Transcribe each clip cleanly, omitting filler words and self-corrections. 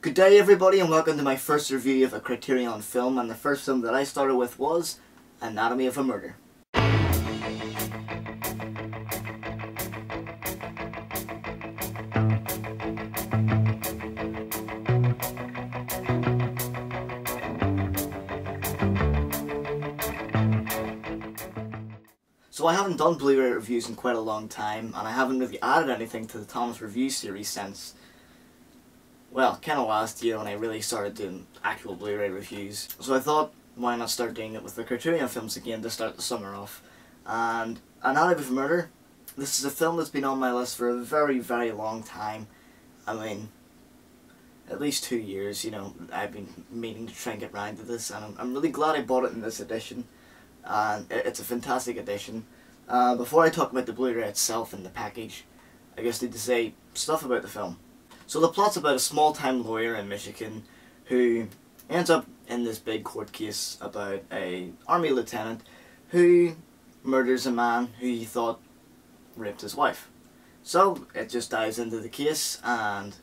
Good day everybody and welcome to my first review of a Criterion film, and the first film that I started with was Anatomy of a Murder. So I haven't done Blu-ray reviews in quite a long time, and I haven't really added anything to the Tom's Review series since, well, kind of last year when I really started doing actual Blu-ray reviews. So I thought, why not start doing it with the Criterion films again to start the summer off. And Anatomy of a Murder, this is a film that's been on my list for a very, very long time. I mean, at least 2 years, you know, I've been meaning to try and get round to this, and I'm really glad I bought it in this edition. And it's a fantastic edition. Before I talk about the Blu-ray itself and the package, I just need to say stuff about the film. So the plot's about a small-time lawyer in Michigan who ends up in this big court case about an army lieutenant who murders a man who he thought raped his wife. So it just dives into the case and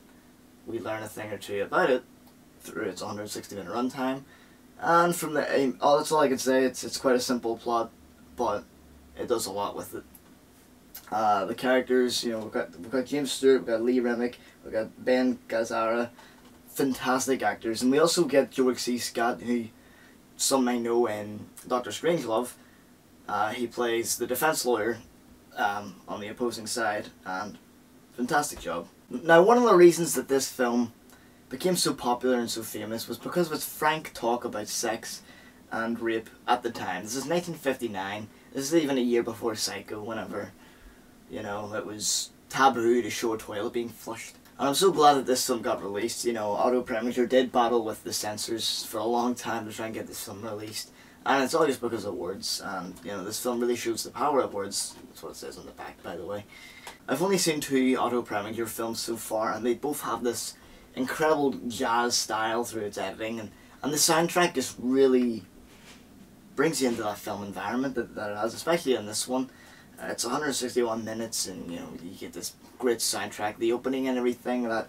we learn a thing or two about it through its 160-minute runtime. And from there, that's all I can say. It's quite a simple plot, but it does a lot with it. The characters, you know, we've got James Stewart, we've got Lee Remick, we've got Ben Gazzara, fantastic actors, and we also get George C. Scott, who some may know in Dr. Strangelove. He plays the defense lawyer on the opposing side, and fantastic job. Now, one of the reasons that this film became so popular and so famous was because of its frank talk about sex and rape at the time. This is 1959. This is even a year before Psycho, whenever, you know, it was taboo to show a toilet being flushed. And I'm so glad that this film got released. You know, Auto Preminger did battle with the censors for a long time to try and get this film released. And it's all just because of words, and, you know, this film really shows the power of words. That's what it says on the back, by the way. I've only seen 2 Auto Preminger films so far, and they both have this incredible jazz style through its editing, and the soundtrack just really brings you into that film environment that it has, especially in this one. It's 161 minutes, and you know, you get this great soundtrack, the opening and everything, that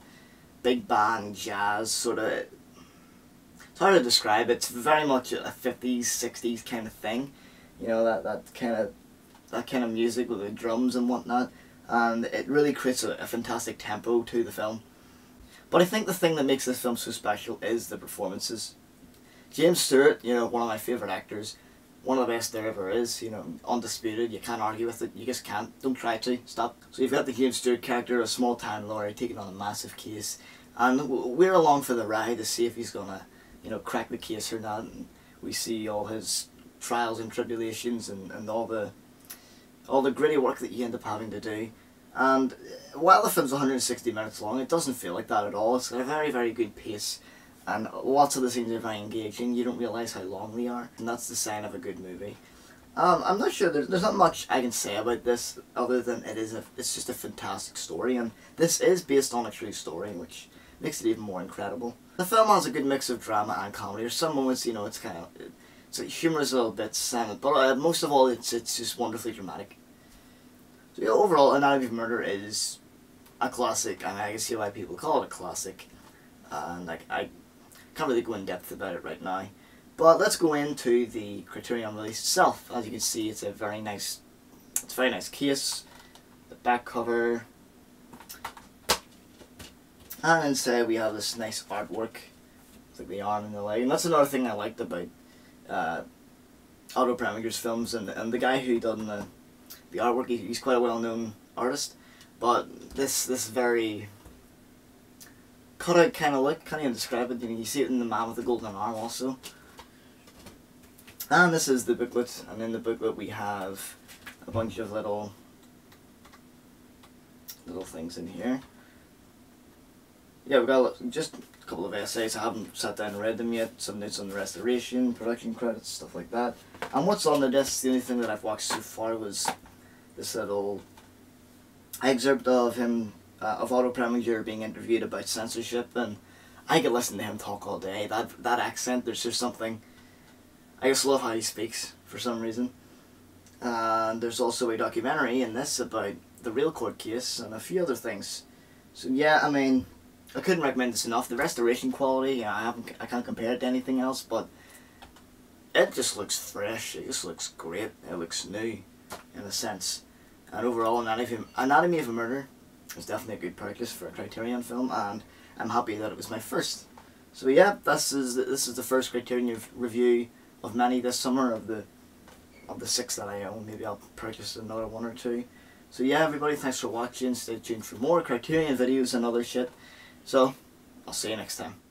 big band jazz sort of, it's hard to describe. It's very much a 50s, 60s kind of thing, you know, that kind of music with the drums and whatnot, and it really creates a fantastic tempo to the film. But I think the thing that makes this film so special is the performances. James Stewart, you know, one of my favourite actors, one of the best there ever is, you know, undisputed, you can't argue with it, you just can't, don't try to, stop. So you've got the James Stewart character, a small-time lawyer taking on a massive case, and we're along for the ride to see if he's gonna, you know, crack the case or not, and we see all his trials and tribulations and all the gritty work that you end up having to do. And while the film's 160 minutes long, it doesn't feel like that at all. It's got a very, very good pace, and lots of the scenes are very engaging. You don't realise how long they are, and that's the sign of a good movie. I'm not sure, there's not much I can say about this, other than it's just a fantastic story, and this is based on a true story, which makes it even more incredible. The film has a good mix of drama and comedy. There's some moments, you know, it's humorous a little bit, but most of all, it's just wonderfully dramatic. So yeah, overall, Anatomy of a Murder is a classic, and I can see why people call it a classic. And I can't really go in depth about it right now. But let's go into the Criterion release itself. As you can see, it's a very nice case. The back cover, and inside we have this nice artwork, like the arm and the leg. And that's another thing I liked about Auto Preminger's films, and the guy who done the artwork, he's quite a well-known artist, but this very cut-out kind of look, can't even describe it. You know, you see it in the man with the golden arm also. And this is the booklet, and in the booklet we have a bunch of little things in here. Yeah, we've got just a couple of essays. I haven't sat down and read them yet. Some notes on the restoration, production credits, stuff like that. And what's on the disc, the only thing that I've watched so far was this little excerpt of him, of Otto Preminger being interviewed about censorship, and I could listen to him talk all day. That accent, there's just something, I just love how he speaks for some reason. And there's also a documentary in this about the real court case and a few other things. So yeah, I mean, I couldn't recommend this enough. The restoration quality, you know, I can't compare it to anything else, but it just looks fresh. It just looks great. It looks new, in a sense. And overall, Anatomy of a Murder is definitely a good purchase for a Criterion film, and I'm happy that it was my first. So yeah, this is the first Criterion review of many this summer, of the 6 that I own. Maybe I'll purchase another 1 or 2. So yeah, everybody, thanks for watching. Stay tuned for more Criterion videos and other shit. So, I'll see you next time.